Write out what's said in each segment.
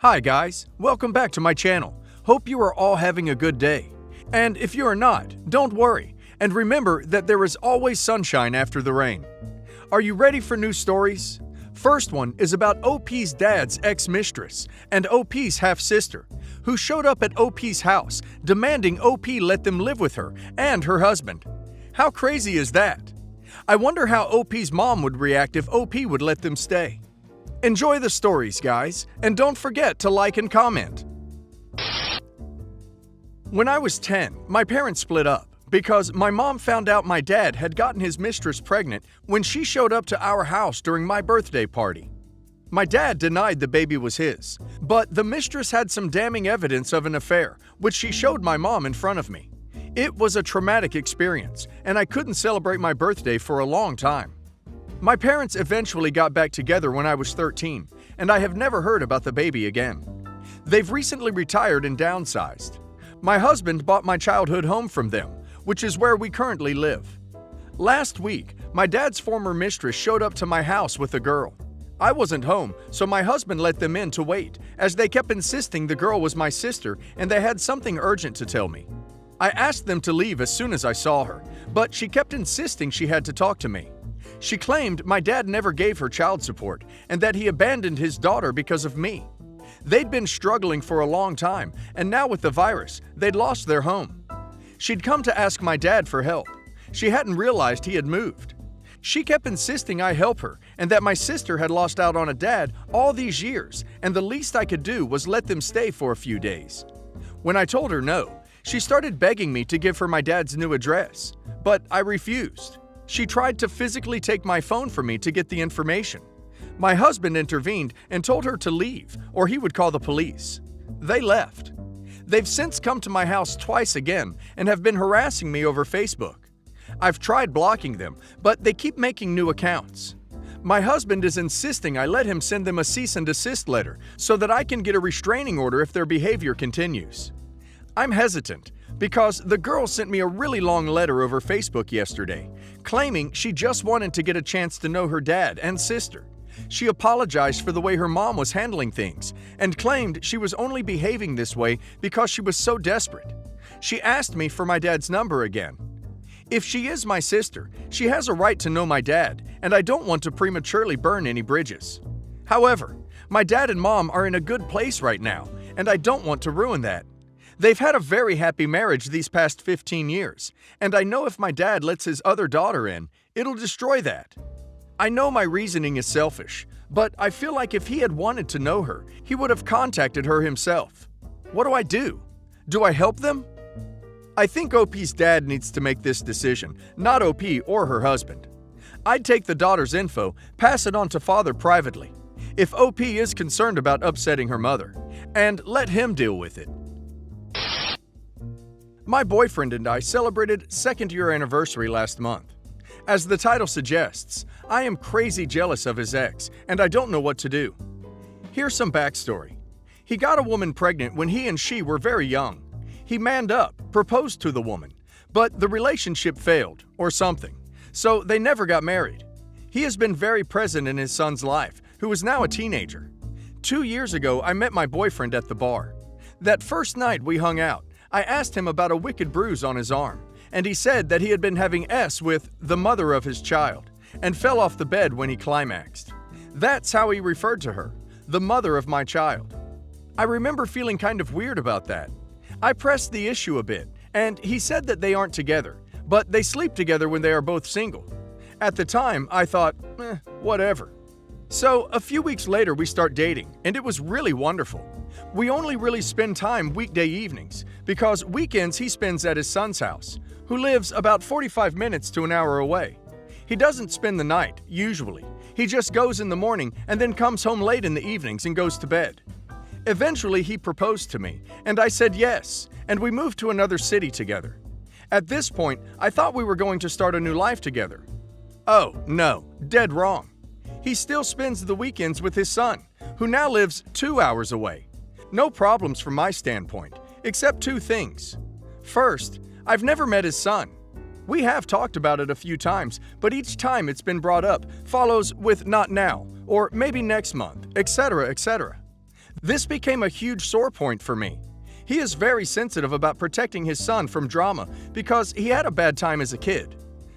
Hi guys, welcome back to my channel. Hope you are all having a good day. And if you are not, don't worry, and remember that there is always sunshine after the rain. Are you ready for new stories? First one is about OP's dad's ex-mistress and OP's half-sister, who showed up at OP's house demanding OP let them live with her and her husband. How crazy is that? I wonder how OP's mom would react if OP would let them stay. Enjoy the stories, guys, and don't forget to like and comment. When I was 10, my parents split up because my mom found out my dad had gotten his mistress pregnant when she showed up to our house during my birthday party. My dad denied the baby was his, but the mistress had some damning evidence of an affair, which she showed my mom in front of me. It was a traumatic experience, and I couldn't celebrate my birthday for a long time. My parents eventually got back together when I was 13, and I have never heard about the baby again. They've recently retired and downsized. My husband bought my childhood home from them, which is where we currently live. Last week, my dad's former mistress showed up to my house with a girl. I wasn't home, so my husband let them in to wait, as they kept insisting the girl was my sister and they had something urgent to tell me. I asked them to leave as soon as I saw her, but she kept insisting she had to talk to me. She claimed my dad never gave her child support and that he abandoned his daughter because of me. They'd been struggling for a long time, and now with the virus, they'd lost their home. She'd come to ask my dad for help. She hadn't realized he had moved. She kept insisting I help her and that my sister had lost out on a dad all these years, and the least I could do was let them stay for a few days. When I told her no, she started begging me to give her my dad's new address, but I refused. She tried to physically take my phone from me to get the information. My husband intervened and told her to leave or he would call the police. They left. They've since come to my house twice again and have been harassing me over Facebook. I've tried blocking them, but they keep making new accounts. My husband is insisting I let him send them a cease and desist letter so that I can get a restraining order if their behavior continues. I'm hesitant because the girl sent me a really long letter over Facebook yesterday, claiming she just wanted to get a chance to know her dad and sister. She apologized for the way her mom was handling things and claimed she was only behaving this way because she was so desperate. She asked me for my dad's number again. If she is my sister, she has a right to know my dad, and I don't want to prematurely burn any bridges. However, my dad and mom are in a good place right now, and I don't want to ruin that. They've had a very happy marriage these past 15 years, and I know if my dad lets his other daughter in, it'll destroy that. I know my reasoning is selfish, but I feel like if he had wanted to know her, he would have contacted her himself. What do I do? Do I help them? I think OP's dad needs to make this decision, not OP or her husband. I'd take the daughter's info, pass it on to father privately, if OP is concerned about upsetting her mother, and let him deal with it. My boyfriend and I celebrated second-year anniversary last month. As the title suggests, I am crazy jealous of his ex, and I don't know what to do. Here's some backstory. He got a woman pregnant when he and she were very young. He manned up, proposed to the woman, but the relationship failed, or something, so they never got married. He has been very present in his son's life, who is now a teenager. 2 years ago, I met my boyfriend at the bar. That first night we hung out, I asked him about a wicked bruise on his arm, and he said that he had been having sex with the mother of his child and fell off the bed when he climaxed. That's how he referred to her, the mother of my child. I remember feeling kind of weird about that. I pressed the issue a bit, and he said that they aren't together, but they sleep together when they are both single. At the time, I thought, whatever. So a few weeks later we start dating, and it was really wonderful. We only really spend time weekday evenings, because weekends he spends at his son's house, who lives about 45 minutes to an hour away. He doesn't spend the night, usually. He just goes in the morning and then comes home late in the evenings and goes to bed. Eventually he proposed to me, and I said yes, and we moved to another city together. At this point, I thought we were going to start a new life together. Oh, no, dead wrong. He still spends the weekends with his son, who now lives 2 hours away. No problems from my standpoint, except 2 things. First, I've never met his son. We have talked about it a few times, but each time it's been brought up follows with not now, or maybe next month, etc., etc. This became a huge sore point for me. He is very sensitive about protecting his son from drama because he had a bad time as a kid.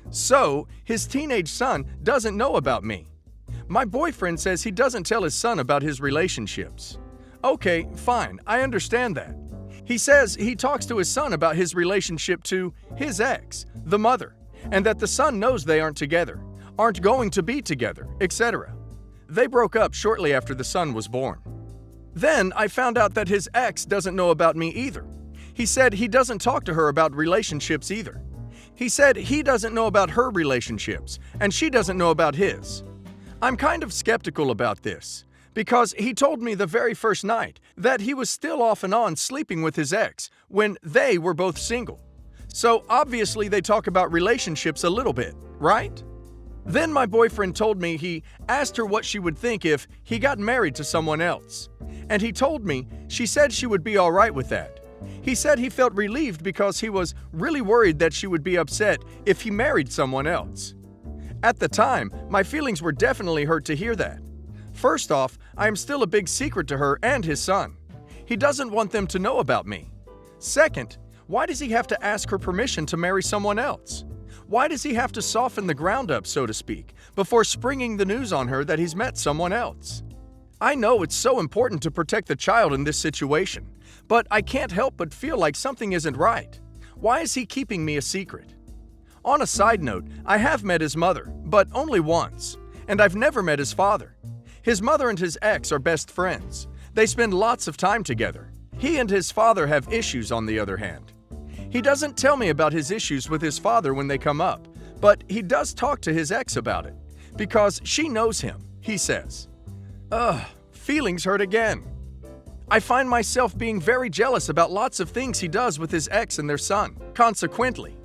So, his teenage son doesn't know about me. My boyfriend says he doesn't tell his son about his relationships. Okay, fine, I understand that. He says he talks to his son about his relationship to his ex, the mother, and that the son knows they aren't together, aren't going to be together, etc. They broke up shortly after the son was born. Then I found out that his ex doesn't know about me either. He said he doesn't talk to her about relationships either. He said he doesn't know about her relationships, and she doesn't know about his. I'm kind of skeptical about this, because he told me the very first night that he was still off and on sleeping with his ex when they were both single. So obviously they talk about relationships a little bit, right? Then my boyfriend told me he asked her what she would think if he got married to someone else. And he told me she said she would be all right with that. He said he felt relieved because he was really worried that she would be upset if he married someone else. At the time, my feelings were definitely hurt to hear that. First off, I am still a big secret to her and his son. He doesn't want them to know about me. Second, why does he have to ask her permission to marry someone else? Why does he have to soften the ground up, so to speak, before springing the news on her that he's met someone else? I know it's so important to protect the child in this situation, but I can't help but feel like something isn't right. Why is he keeping me a secret? On a side note, I have met his mother, but only once, and I've never met his father. His mother and his ex are best friends. They spend lots of time together. He and his father have issues, on the other hand. He doesn't tell me about his issues with his father when they come up, but he does talk to his ex about it, because she knows him, he says. Feelings hurt again. I find myself being very jealous about lots of things he does with his ex and their son, consequently.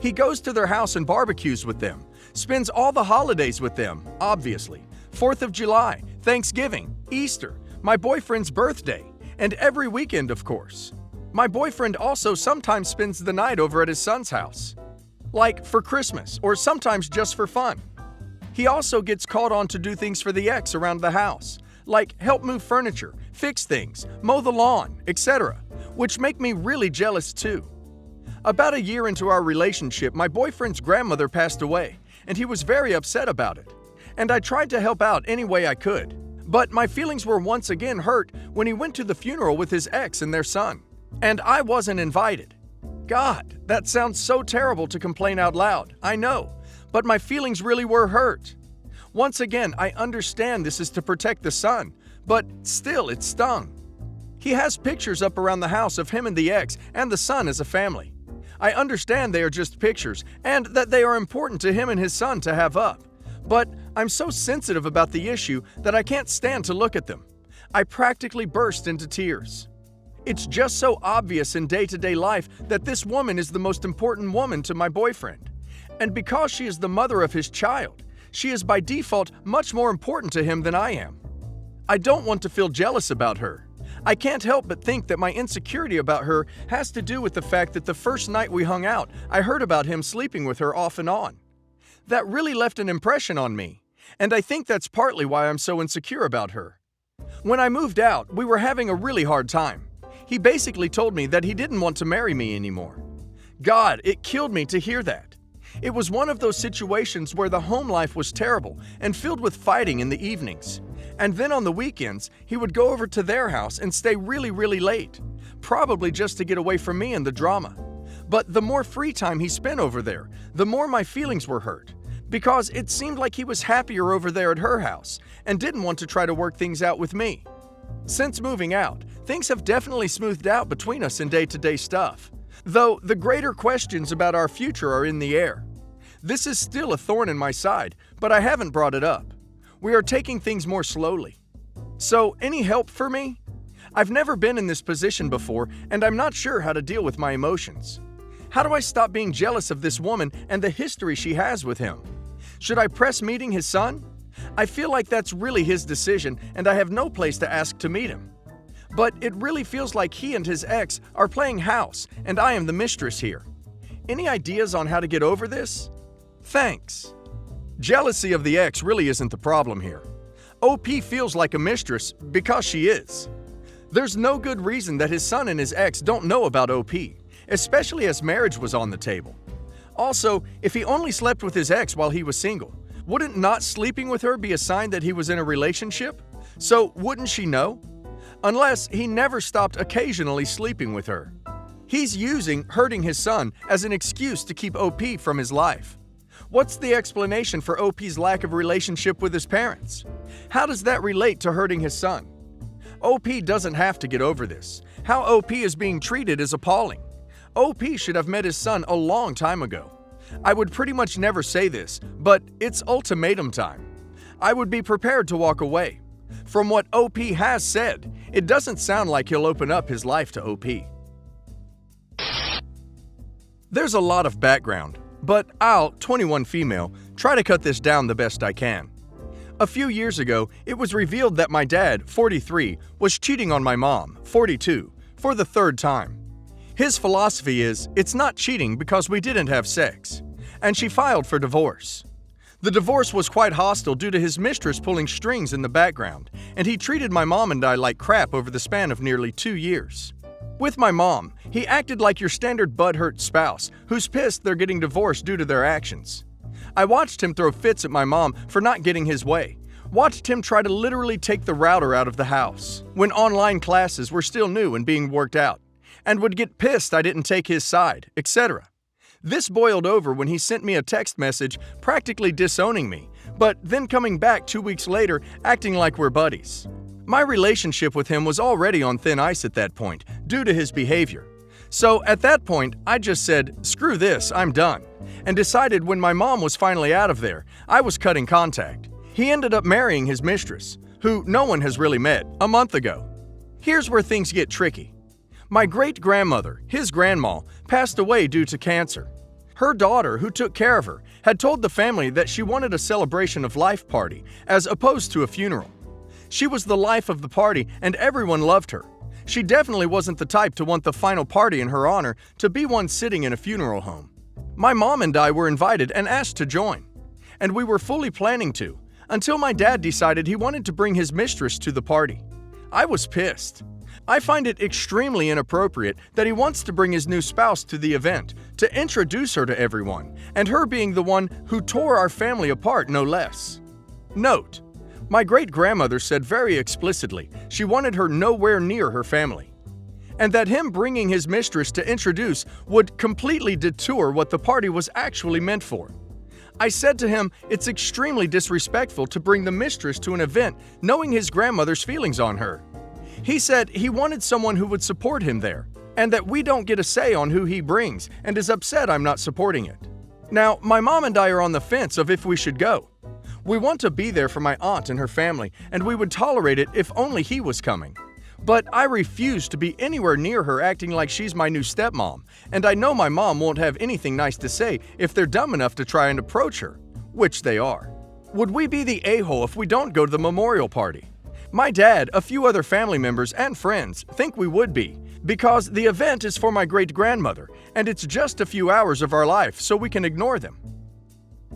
He goes to their house and barbecues with them, spends all the holidays with them, obviously. 4th of July, Thanksgiving, Easter, my boyfriend's birthday, and every weekend, of course. My boyfriend also sometimes spends the night over at his son's house, like for Christmas or sometimes just for fun. He also gets called on to do things for the ex around the house, like help move furniture, fix things, mow the lawn, etc., which make me really jealous too. About a year into our relationship, my boyfriend's grandmother passed away, and he was very upset about it. And I tried to help out any way I could. But my feelings were once again hurt when he went to the funeral with his ex and their son. And I wasn't invited. God, that sounds so terrible to complain out loud, I know, but my feelings really were hurt. Once again, I understand this is to protect the son, but still it stung. He has pictures up around the house of him and the ex and the son as a family. I understand they are just pictures and that they are important to him and his son to have up. But I'm so sensitive about the issue that I can't stand to look at them. I practically burst into tears. It's just so obvious in day-to-day life that this woman is the most important woman to my boyfriend. And because she is the mother of his child, she is by default much more important to him than I am. I don't want to feel jealous about her. I can't help but think that my insecurity about her has to do with the fact that the first night we hung out, I heard about him sleeping with her off and on. That really left an impression on me, and I think that's partly why I'm so insecure about her. When I moved out, we were having a really hard time. He basically told me that he didn't want to marry me anymore. God, it killed me to hear that. It was one of those situations where the home life was terrible and filled with fighting in the evenings. And then on the weekends, he would go over to their house and stay really, really late, probably just to get away from me and the drama. But the more free time he spent over there, the more my feelings were hurt, because it seemed like he was happier over there at her house and didn't want to try to work things out with me. Since moving out, things have definitely smoothed out between us in day-to-day stuff, though the greater questions about our future are in the air. This is still a thorn in my side, but I haven't brought it up. We are taking things more slowly. So, any help for me? I've never been in this position before, and I'm not sure how to deal with my emotions. How do I stop being jealous of this woman and the history she has with him? Should I press meeting his son? I feel like that's really his decision, and I have no place to ask to meet him. But it really feels like he and his ex are playing house, and I am the mistress here. Any ideas on how to get over this? Thanks. Jealousy of the ex really isn't the problem here. OP feels like a mistress because she is. There's no good reason that his son and his ex don't know about OP, especially as marriage was on the table. Also, if he only slept with his ex while he was single, wouldn't not sleeping with her be a sign that he was in a relationship? So wouldn't she know? Unless he never stopped occasionally sleeping with her. He's using hurting his son as an excuse to keep OP from his life. What's the explanation for OP's lack of relationship with his parents? How does that relate to hurting his son? OP doesn't have to get over this. How OP is being treated is appalling. OP should have met his son a long time ago. I would pretty much never say this, but it's ultimatum time. I would be prepared to walk away. From what OP has said, it doesn't sound like he'll open up his life to OP. There's a lot of background, but I'll, 21 female, try to cut this down the best I can. A few years ago, it was revealed that my dad, 43, was cheating on my mom, 42, for the third time. His philosophy is, it's not cheating because we didn't have sex, and she filed for divorce. The divorce was quite hostile due to his mistress pulling strings in the background, and he treated my mom and I like crap over the span of nearly 2 years. With my mom, he acted like your standard butthurt spouse who's pissed they're getting divorced due to their actions. I watched him throw fits at my mom for not getting his way, watched him try to literally take the router out of the house when online classes were still new and being worked out, and would get pissed I didn't take his side, etc. This boiled over when he sent me a text message practically disowning me, but then coming back 2 weeks later acting like we're buddies. My relationship with him was already on thin ice at that point due to his behavior. So at that point, I just said, screw this, I'm done, and decided when my mom was finally out of there, I was cutting contact. He ended up marrying his mistress, who no one has really met, a month ago. Here's where things get tricky. My great-grandmother, his grandma, passed away due to cancer. Her daughter, who took care of her, had told the family that she wanted a celebration of life party as opposed to a funeral. She was the life of the party and everyone loved her. She definitely wasn't the type to want the final party in her honor to be one sitting in a funeral home. My mom and I were invited and asked to join, and we were fully planning to, until my dad decided he wanted to bring his mistress to the party. I was pissed. I find it extremely inappropriate that he wants to bring his new spouse to the event to introduce her to everyone, and her being the one who tore our family apart no less. Note: my great-grandmother said very explicitly she wanted her nowhere near her family, and that him bringing his mistress to introduce would completely detour what the party was actually meant for. I said to him it's extremely disrespectful to bring the mistress to an event knowing his grandmother's feelings on her. He said he wanted someone who would support him there, and that we don't get a say on who he brings, and is upset I'm not supporting it. Now, my mom and I are on the fence of if we should go. We want to be there for my aunt and her family, and we would tolerate it if only he was coming. But I refuse to be anywhere near her acting like she's my new stepmom, and I know my mom won't have anything nice to say if they're dumb enough to try and approach her, which they are. Would we be the a-hole if we don't go to the memorial party? My dad, a few other family members, and friends think we would be, because the event is for my great-grandmother, and it's just a few hours of our life, so we can ignore them.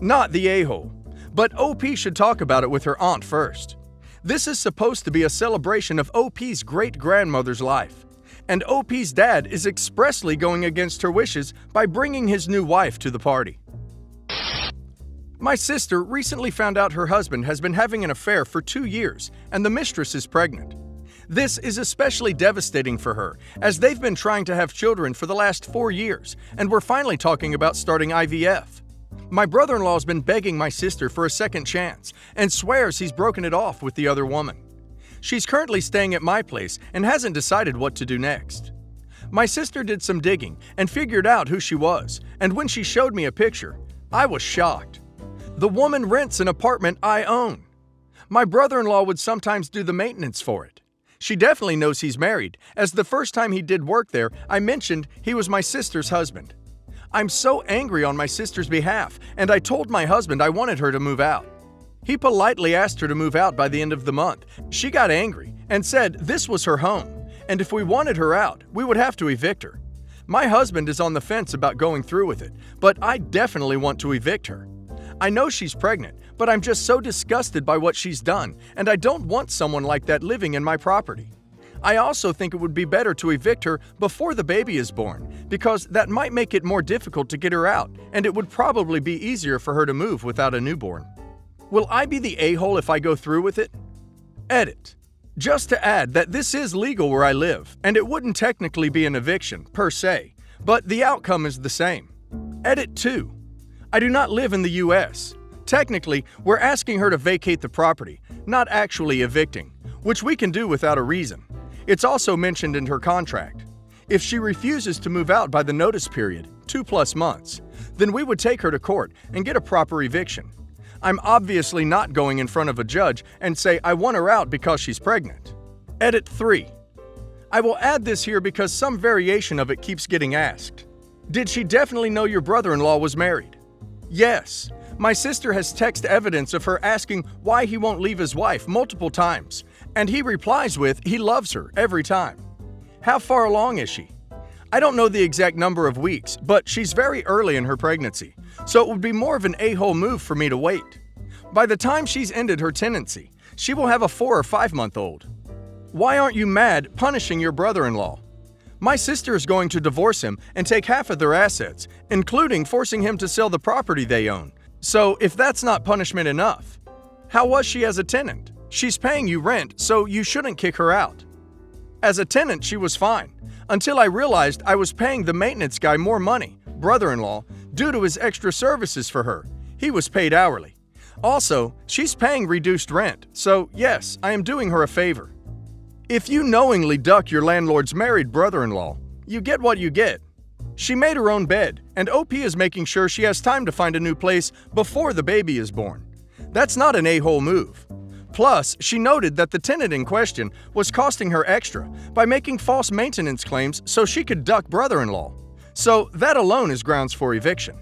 Not the a-hole, but OP should talk about it with her aunt first. This is supposed to be a celebration of OP's great-grandmother's life, and OP's dad is expressly going against her wishes by bringing his new wife to the party. My sister recently found out her husband has been having an affair for 2 years, and the mistress is pregnant. This is especially devastating for her, as they've been trying to have children for the last 4 years, and we're finally talking about starting IVF. My brother-in-law's been begging my sister for a second chance, and swears he's broken it off with the other woman. She's currently staying at my place and hasn't decided what to do next. My sister did some digging and figured out who she was, and when she showed me a picture, I was shocked. The woman rents an apartment I own. My brother-in-law would sometimes do the maintenance for it. She definitely knows he's married, as the first time he did work there, I mentioned he was my sister's husband. I'm so angry on my sister's behalf, and I told my husband I wanted her to move out. He politely asked her to move out by the end of the month. She got angry and said this was her home, and if we wanted her out, we would have to evict her. My husband is on the fence about going through with it, but I definitely want to evict her. I know she's pregnant, but I'm just so disgusted by what she's done, and I don't want someone like that living in my property. I also think it would be better to evict her before the baby is born, because that might make it more difficult to get her out, and it would probably be easier for her to move without a newborn. Will I be the a-hole if I go through with it? Edit. Just to add that this is legal where I live, and it wouldn't technically be an eviction, per se, but the outcome is the same. Edit 2. I do not live in the U.S. Technically, we're asking her to vacate the property, not actually evicting, which we can do without a reason. It's also mentioned in her contract. If she refuses to move out by the notice period, 2+ months, then we would take her to court and get a proper eviction. I'm obviously not going in front of a judge and say I want her out because she's pregnant. Edit 3. I will add this here because some variation of it keeps getting asked. Did she definitely know your brother-in-law was married? Yes. My sister has text evidence of her asking why he won't leave his wife multiple times, and he replies with he loves her every time. How far along is she? I don't know the exact number of weeks, but she's very early in her pregnancy, so it would be more of an a-hole move for me to wait. By the time she's ended her tenancy, she will have a 4 or 5-month-old. Why aren't you mad punishing your brother-in-law? My sister is going to divorce him and take half of their assets, including forcing him to sell the property they own. So if that's not punishment enough, how was she as a tenant? She's paying you rent, so you shouldn't kick her out. As a tenant, she was fine, until I realized I was paying the maintenance guy more money, brother-in-law, due to his extra services for her. He was paid hourly. Also, she's paying reduced rent, so yes, I am doing her a favor. If you knowingly duck your landlord's married brother-in-law, you get what you get. She made her own bed, and OP is making sure she has time to find a new place before the baby is born. That's not an a-hole move. Plus, she noted that the tenant in question was costing her extra by making false maintenance claims so she could duck brother-in-law. So that alone is grounds for eviction.